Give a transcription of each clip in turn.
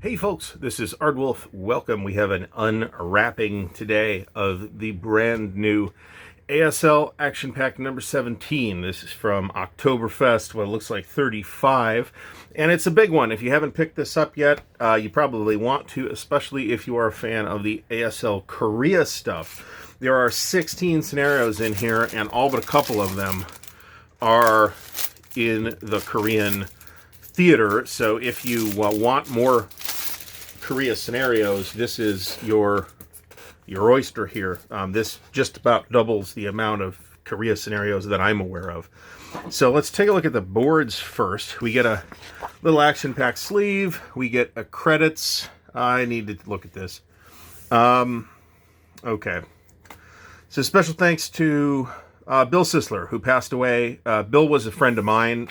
Hey folks, this is Ardwulf. Welcome. We have an unwrapping today of the brand new ASL Action Pack number 17. This is from Oktoberfest, what looks like 35. And it's a big one. If you haven't picked this up yet, you probably want to, especially if you are a fan of the ASL Korea stuff. There are 16 scenarios in here, and all but a couple of them are in the Korean theater. So if you want more Korea scenarios, this is your oyster here. This just about doubles the amount of Korea scenarios that I'm aware of. So let's take a look at the boards first. We get a little action pack sleeve. We get a credits. I need to look at this. Okay. So special thanks to Bill Sisler, who passed away. Bill was a friend of mine.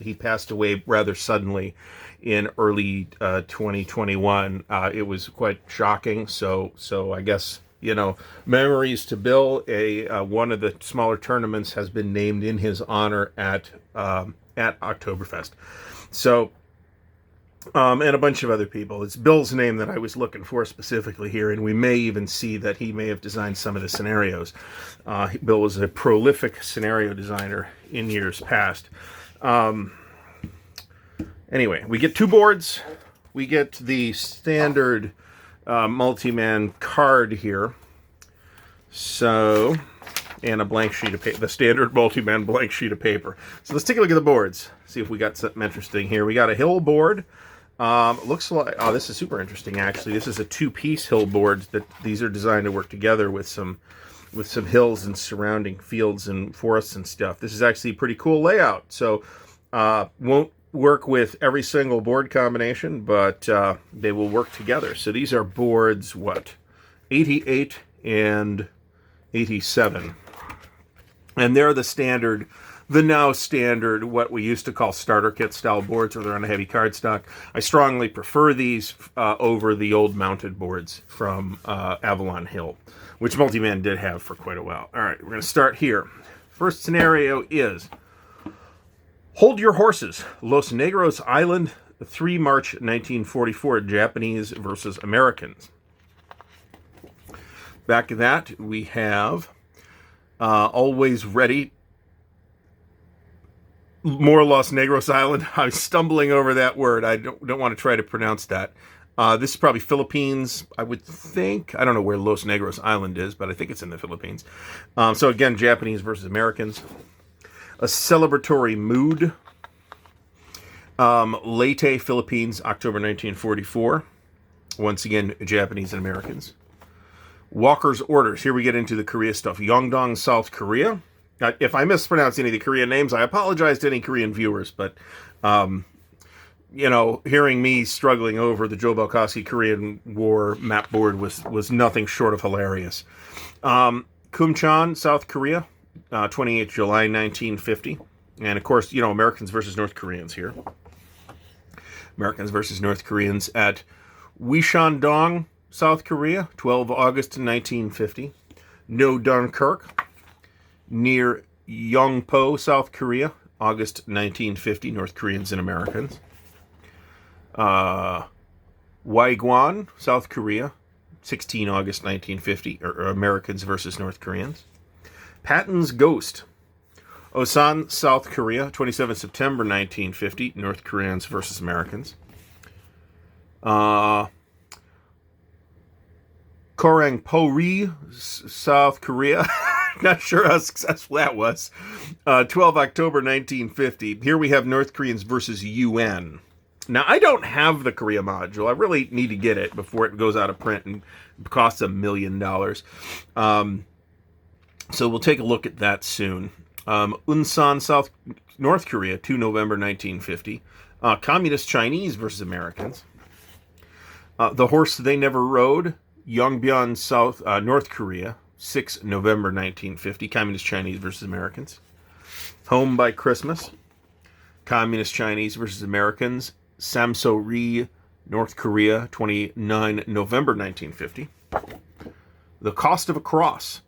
He passed away rather suddenly in early 2021. It was quite shocking. So I guess, memories to Bill. One of the smaller tournaments has been named in his honor at Oktoberfest. So, and a bunch of other people. It's Bill's name that I was looking for specifically here, and we may even see that he may have designed some of the scenarios. Bill was a prolific scenario designer in years past. Anyway, we get two boards. We get the standard multi-man card here. So, and a blank sheet of paper, the standard multi-man blank sheet of paper. So let's take a look at the boards. See if we got something interesting here. We got a hill board. Looks like, oh, this is super interesting actually. This is a two-piece hill board that these are designed to work together with some hills and surrounding fields and forests and stuff. This is actually a pretty cool layout. So, won't work with every single board combination, but they will work together. So these are boards, 88 and 87. And they're the now standard, what we used to call starter kit style boards, where they're on a heavy cardstock. I strongly prefer these over the old mounted boards from Avalon Hill, which Multiman did have for quite a while. All right, we're going to start here. First scenario is Hold Your Horses, Los Negros Island, 3 March 1944, Japanese versus Americans. Back of that, we have Always Ready, more Los Negros Island. I'm stumbling over that word. I don't want to try to pronounce that. This is probably Philippines, I would think. I don't know where Los Negros Island is, but I think it's in the Philippines. So again, Japanese versus Americans. A Celebratory Mood, Leyte, Philippines, October 1944. Once again, Japanese and Americans. Walker's Orders. Here we get into the Korea stuff. Yeongdong, South Korea. If I mispronounce any of the Korean names, I apologize to any Korean viewers, but, hearing me struggling over the Joe Balkowski Korean War map board was nothing short of hilarious. Kumcheon, South Korea. 28 July 1950. And of course, Americans versus North Koreans here. Americans versus North Koreans at Wishandong, South Korea, 12 August 1950. No Dunkirk, near Yongpo, South Korea, August 1950, North Koreans and Americans. Waigwan, South Korea, 16 August 1950, or Americans versus North Koreans. Patton's Ghost, Osan, South Korea, 27 September 1950, North Koreans versus Americans. Korangpori, South Korea, not sure how successful that was. 12 October 1950. Here we have North Koreans versus UN. Now, I don't have the Korea module. I really need to get it before it goes out of print and costs $1 million. So we'll take a look at that soon. Unsan, North Korea, 2 November 1950. Communist Chinese versus Americans. The Horse They Never Rode, Yongbyon, North Korea, 6 November 1950. Communist Chinese versus Americans. Home by Christmas, Communist Chinese versus Americans. Samso-ri, North Korea, 29 November 1950. The Cost of a Cross,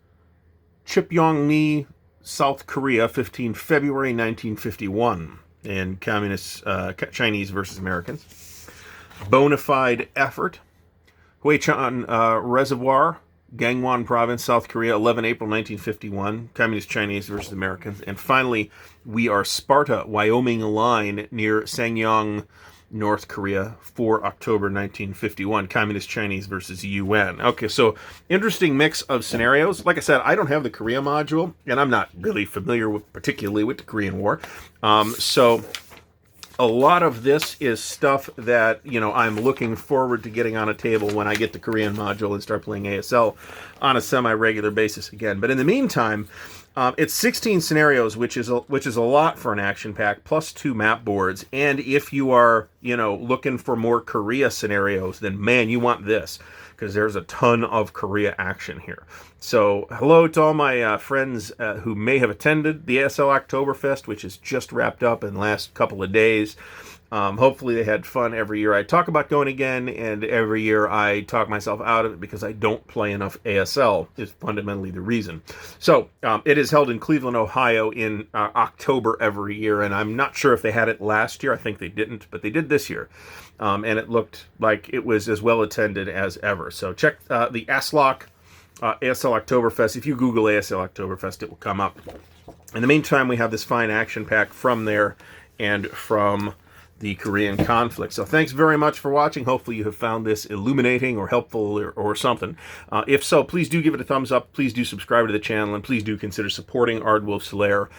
Chipyong-ni, South Korea, 15 February 1951, and Communist Chinese versus Americans. bona fide effort. Huichan Reservoir, Gangwon Province, South Korea, 11 April 1951. Communist Chinese versus Americans. And finally, we are Sparta, Wyoming Line near Sangyong, North Korea, 4 October 1951. Communist Chinese versus UN. Okay, so interesting mix of scenarios. Like I said, I don't have the Korea module, and I'm not really familiar with, particularly with the Korean War. So a lot of this is stuff that, you know, I'm looking forward to getting on a table when I get the Korean module and start playing ASL on a semi-regular basis again. But in the meantime, it's 16 scenarios, which is a lot for an action pack, plus 2 map boards. And if you are, you know, looking for more Korea scenarios, then man, you want this, because there's a ton of Korea action here. So hello to all my friends who may have attended the ASL Oktoberfest, which is just wrapped up in the last couple of days. Hopefully they had fun. Every year I talk about going again, and every year I talk myself out of it because I don't play enough ASL is fundamentally the reason. So it is held in Cleveland, Ohio in October every year, and I'm not sure if they had it last year. I think they didn't, but they did this year. And it looked like it was as well attended as ever. So check the ASL Oktoberfest. If you Google ASL Oktoberfest, it will come up. In the meantime, we have this fine action pack from there and from the Korean conflict. So thanks very much for watching. Hopefully you have found this illuminating or helpful or something. If so, please do give it a thumbs up. Please do subscribe to the channel, and please do consider supporting Ardwulf's Lair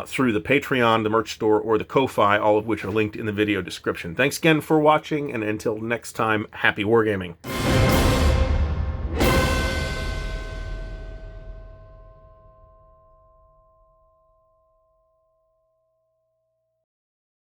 through the Patreon, the merch store, or the Ko-Fi, all of which are linked in the video description. Thanks again for watching, and until next time, happy wargaming.